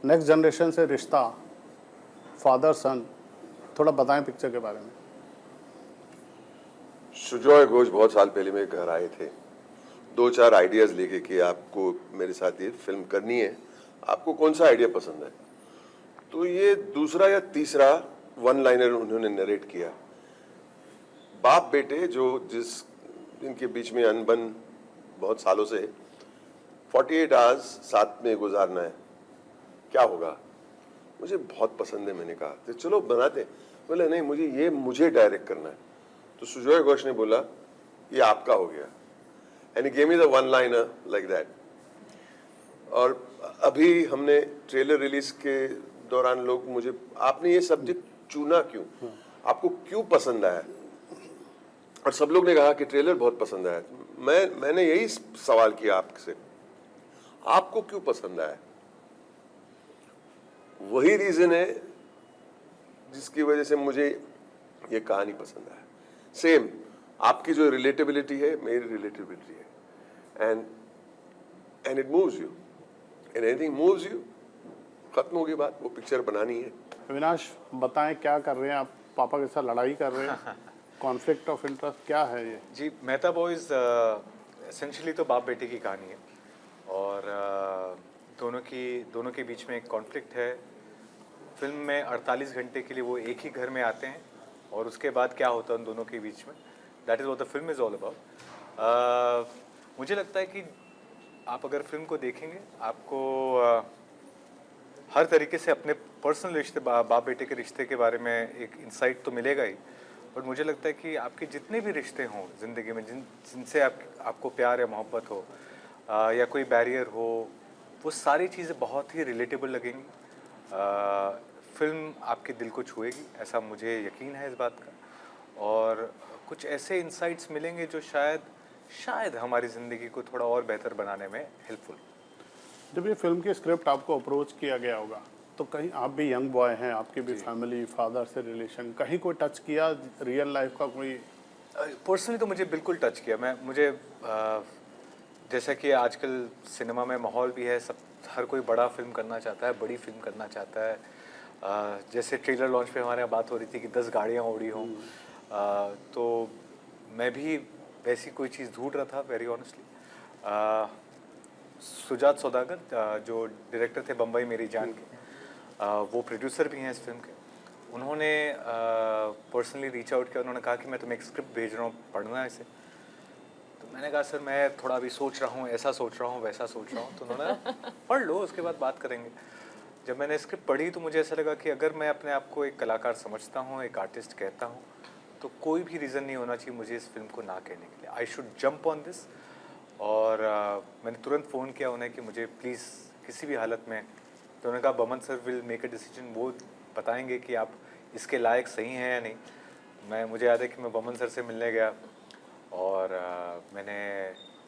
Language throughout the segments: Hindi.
नेक्स्ट जनरेशन से रिश्ता, फादर सन, थोड़ा बताएं पिक्चर के बारे में। सुजॉय घोष बहुत साल पहले मेरे घर आए थे, 2-4 आइडियाज लेके कि आपको मेरे साथ ये फिल्म करनी है, आपको कौन सा आइडिया पसंद है। तो ये दूसरा या तीसरा वन लाइनर उन्होंने नरेट किया। बाप बेटे जिनके बीच में अनबन बहुत सालों से 48 आवर्स साथ में गुजारना है, क्या होगा। मुझे बहुत पसंद है। मैंने कहा तो चलो बनाते। बोले नहीं, मुझे डायरेक्ट करना है। तो सुजॉय घोष ने बोला ये आपका हो गया, and he gave me the one liner like that. और अभी हमने ट्रेलर रिलीज के दौरान लोग मुझे, आपने ये सब्जेक्ट चुना क्यों, आपको क्यों पसंद आया, और सब लोग ने कहा कि ट्रेलर बहुत पसंद आया। मैंने यही सवाल किया आपसे, आपको क्यों पसंद आया। वही रीजन है जिसकी वजह से मुझे ये कहानी पसंद आया। सेम आपकी जो रिलेटेबिलिटी है मेरी रिलेटेबिलिटी है, and it moves you, and anything moves you, खत्म होगी बात, वो पिक्चर बनानी है। अविनाश बताएं क्या कर रहे हैं आप, पापा के साथ लड़ाई कर रहे हैं, कॉन्फ्लिक्ट ऑफ इंटरेस्ट क्या है ये। जी, मेहता बॉयज एसेंशियली तो बाप बेटे की कहानी है, और दोनों के बीच में एक कॉन्फ्लिक्ट है। फिल्म में 48 घंटे के लिए वो एक ही घर में आते हैं, और उसके बाद क्या होता है उन दोनों के बीच में, that is what the film is all about. मुझे लगता है कि आप अगर फिल्म को देखेंगे, आपको हर तरीके से अपने पर्सनल रिश्ते, बाप बेटे के रिश्ते के बारे में एक इंसाइट तो मिलेगा ही, बट मुझे लगता है कि आपके जितने भी रिश्ते हों ज़िंदगी में, जिनसे आपको प्यार या मोहब्बत हो, या कोई बैरियर हो, वो सारी चीज़ें बहुत ही रिलेटेबल लगेंगी। फिल्म आपके दिल को छुएगी, ऐसा मुझे यकीन है इस बात का, और कुछ ऐसे इंसाइट्स मिलेंगे जो शायद हमारी ज़िंदगी को थोड़ा और बेहतर बनाने में हेल्पफुल। जब ये फिल्म की स्क्रिप्ट आपको अप्रोच किया गया होगा, तो कहीं आप भी यंग बॉय हैं, आपकी भी फैमिली, फादर से रिलेशन, कहीं कोई टच किया रियल लाइफ का कोई। पर्सनली तो मुझे बिल्कुल टच किया। मुझे जैसा कि आजकल सिनेमा में माहौल भी है, हर कोई बड़ा फिल्म करना चाहता है, बड़ी फिल्म करना चाहता है। जैसे ट्रेलर लॉन्च पे हमारे यहाँ बात हो रही थी कि 10 गाड़ियाँ उड़ी हों, तो मैं भी वैसी कोई चीज़ ढूंढ रहा था, वेरी ऑनेस्टली। सुजात सौदागर जो डायरेक्टर थे बम्बई मेरी जान के, वो प्रोड्यूसर भी हैं इस फिल्म के, उन्होंने पर्सनली रीच आउट किया। उन्होंने कहा कि मैं तुम्हें एक स्क्रिप्ट भेज रहा हूँ, पढ़ना है इसे। तो मैंने कहा सर मैं थोड़ा अभी सोच रहा हूँ, ऐसा सोच रहा हूँ, वैसा सोच रहा हूँ। तो उन्होंने पढ़ लो, उसके बाद बात करेंगे। जब मैंने स्क्रिप्ट पढ़ी तो मुझे ऐसा लगा कि अगर मैं अपने आप को एक कलाकार समझता हूँ, एक आर्टिस्ट कहता हूँ, तो कोई भी रीज़न नहीं होना चाहिए मुझे इस फिल्म को ना कहने के लिए। I should jump on this. और मैंने तुरंत फ़ोन किया उन्हें कि मुझे प्लीज़ किसी भी हालत में, तो उन्होंने कहा Boman sir will make a decision, वो बताएंगे कि आप इसके लायक सही हैं या नहीं। मुझे याद है कि मैं बमन सर से मिलने गया, और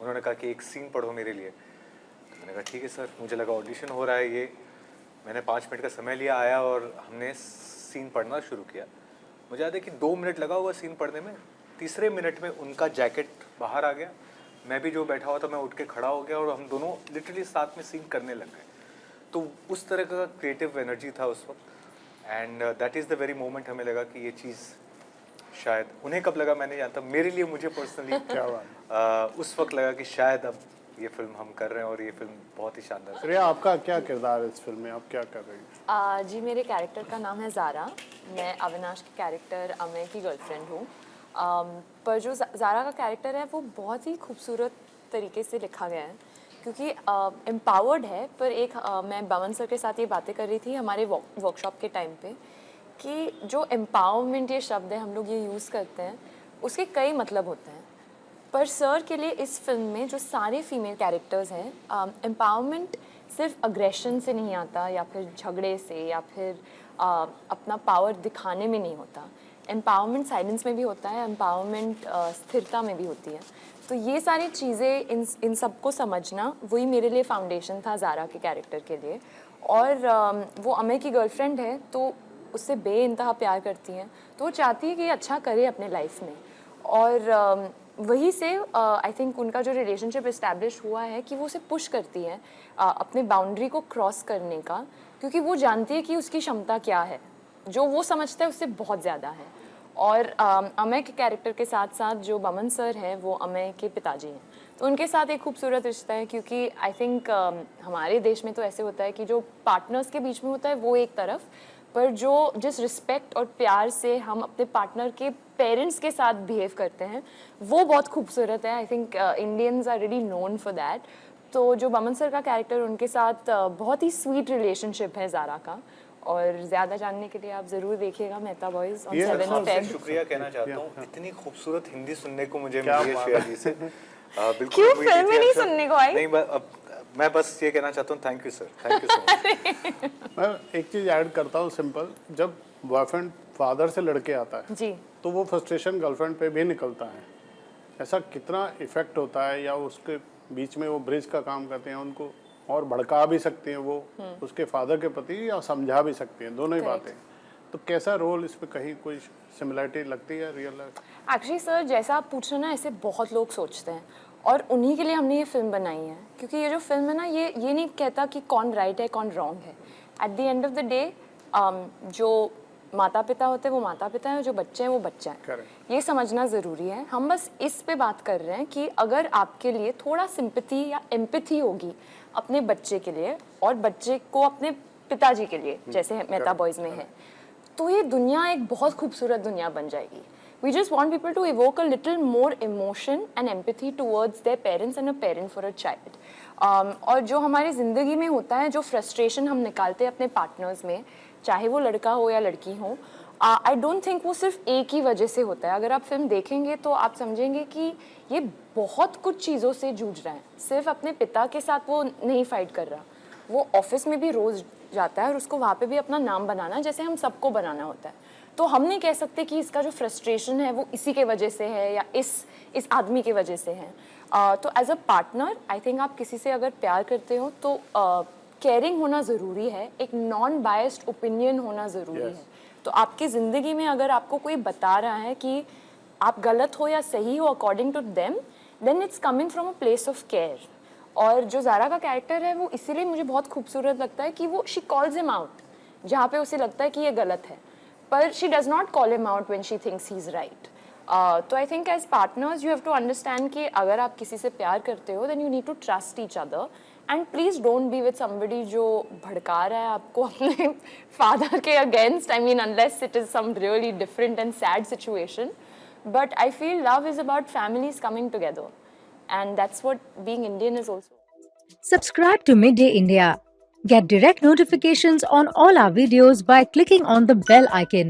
उन्होंने कहा कि एक सीन पढ़ो मेरे लिए। तो मैंने कहा ठीक है सर। मुझे लगा ऑडिशन हो रहा है ये। मैंने 5 मिनट का समय लिया, आया और हमने सीन पढ़ना शुरू किया। मुझे याद है कि 2 मिनट लगा हुआ सीन पढ़ने में। तीसरे मिनट में उनका जैकेट बाहर आ गया, मैं भी जो बैठा हुआ था मैं उठ के खड़ा हो गया, और हम दोनों लिटरली साथ में सीन करने लग गए। तो उस तरह का क्रिएटिव एनर्जी था उस वक्त, and that is the very moment हमें लगा कि ये चीज़ शायद, उन्हें कब लगा मैं नहीं जानता, मेरे लिए, मुझे पर्सनली उस वक्त लगा कि शायद अब ये फिल्म हम कर रहे हैं, और ये फिल्म बहुत ही शानदार है। श्रेया आपका क्या किरदार है इस फिल्म में, आप क्या कर रही हैं। जी मेरे कैरेक्टर का नाम है ज़ारा। मैं अविनाश की कैरेक्टर अमय की गर्लफ्रेंड हूँ। पर जो ज़ारा का कैरेक्टर है वो बहुत ही खूबसूरत तरीके से लिखा गया है, क्योंकि एम्पावर्ड है। पर मैं बमन सर के साथ ये बातें कर रही थी हमारे वर्कशॉप के टाइम पे, कि जो एम्पावरमेंट ये शब्द है हम लोग ये यूज़ करते हैं, उसके कई मतलब होते हैं। पर सर के लिए इस फिल्म में जो सारे फीमेल कैरेक्टर्स हैं, एम्पावरमेंट सिर्फ अग्रेशन से नहीं आता, या फिर झगड़े से, या फिर अपना पावर दिखाने में नहीं होता। एम्पावरमेंट साइलेंस में भी होता है, एम्पावरमेंट स्थिरता में भी होती है। तो ये सारी चीज़ें, इन सबको समझना वही मेरे लिए फाउंडेशन था ज़ारा के कैरेक्टर के लिए। और वो अमय की गर्लफ्रेंड है, तो उससे बेइंतहा प्यार करती हैं, तो वो चाहती है कि अच्छा करे अपने लाइफ में। और वहीं से आई थिंक उनका जो रिलेशनशिप इस्टेब्लिश हुआ है कि वो उसे पुश करती है अपने बाउंड्री को क्रॉस करने का, क्योंकि वो जानती है कि उसकी क्षमता क्या है, जो वो समझता है उससे बहुत ज़्यादा है। और अमय के कैरेक्टर के साथ साथ जो बमन सर हैं वो अमय के पिताजी हैं, तो उनके साथ एक खूबसूरत रिश्ता है, क्योंकि आई थिंक हमारे देश में तो ऐसे होता है कि जो पार्टनर्स के बीच में होता है वो एक तरफ, पर जो जिस रिस्पेक्ट और प्यार से हम अपने पार्टनर के पेरेंट्स के साथ बिहेव करते हैं वो बहुत खूबसूरत है। I think Indians are really known for that. तो जो बमन सर का कैरेक्टर, उनके साथ बहुत ही स्वीट रिलेशनशिप है ज़ारा का, और ज़्यादा जानने के लिए आप ज़रूर देखिएगा मेहता बॉयज़ ऑन 7 आपसे फेब। शुक्रिया कहना चाहता हूँ, इतनी खूबसूरत हिंदी सुनने को मुझे क्या मिली है बात श्रेया जी से। बिल्कुल क्यों उम्मीद फिल्म थी नहीं अच्छा- सुनने को आई? नहीं, मैं बस ये कहना चाहता हूँ, thank you sir, thank you so much. मैं एक चीज़ ऐड करता हूँ सिंपल, जब बॉयफ्रेंड फादर से लड़के आता है जी, तो वो फ्रस्ट्रेशन गर्लफ्रेंड पे भी निकलता है। ऐसा कितना इफेक्ट होता है, या उसके बीच में वो ब्रिज का काम करते हैं, उनको और भड़का भी सकते हैं वो उसके फादर के प्रति, या समझा भी सकते हैं, दोनों ही Correct. बातें। तो कैसा रोल इस पे, कहीं कोई सिमिलरिटी लगती है रियल लाइफ? एक्चुअली सर जैसा आप पूछ रहे हैं ना, ऐसे बहुत लोग सोचते हैं, और उन्हीं के लिए हमने ये फिल्म बनाई है, क्योंकि ये जो फिल्म है ना, ये नहीं कहता कि कौन राइट है कौन रॉन्ग है। At the end of the day जो माता पिता होते हैं वो माता पिता हैं, जो बच्चे हैं वो बच्चे हैं। Correct. ये समझना ज़रूरी है। हम बस इस पे बात कर रहे हैं कि अगर आपके लिए थोड़ा सिंपैथी या एम्पैथी होगी अपने बच्चे के लिए, और बच्चे को अपने पिताजी के लिए, जैसे मेहता बॉयज़ में है, तो ये दुनिया एक बहुत खूबसूरत दुनिया बन जाएगी। We just want people to evoke a little more emotion and empathy towards their parents and a parent for a child. और जो हमारी ज़िंदगी में होता है, जो फ्रस्ट्रेशन हम निकालते हैं अपने पार्टनर्स में, चाहे वो लड़का हो या लड़की हो, आई डोंट थिंक वो सिर्फ एक ही वजह से होता है। अगर आप फिल्म देखेंगे तो आप समझेंगे कि ये बहुत कुछ चीज़ों से जूझ रहा है। सिर्फ अपने पिता के साथ वो नहीं फाइट कर रहा, वो ऑफिस में भी रोज़ जाता है और उसको वहाँ पे भी अपना नाम बनाना, जैसे हम सबको बनाना होता है। तो हम नहीं कह सकते कि इसका जो फ्रस्ट्रेशन है वो इसी के वजह से है या इस आदमी के वजह से है। तो as a partner I think आप किसी से अगर प्यार करते हो तो केयरिंग होना ज़रूरी है, एक नॉन बायस्ड ओपिनियन होना ज़रूरी है। तो आपकी ज़िंदगी में अगर आपको कोई बता रहा है कि आप गलत हो या सही हो according to them, then it's coming from a place of care. और जो ज़ारा का कैरेक्टर है वो इसीलिए मुझे बहुत खूबसूरत लगता है कि वो शी कॉल्स हिम आउट जहाँ पे उसे लगता है कि ये गलत है, पर she does not call him out when she thinks he is right. तो I think as partners you have to understand कि अगर आप किसी से प्यार करते हो then you need to trust each other, and please don't be with somebody जो भड़का रहा है आपको अपने फादर के against. I mean unless it is some really different and sad situation, but I feel love is about families coming together, and that's what being Indian is also. Subscribe to Midday India. Get direct notifications on all our videos by clicking on the bell icon.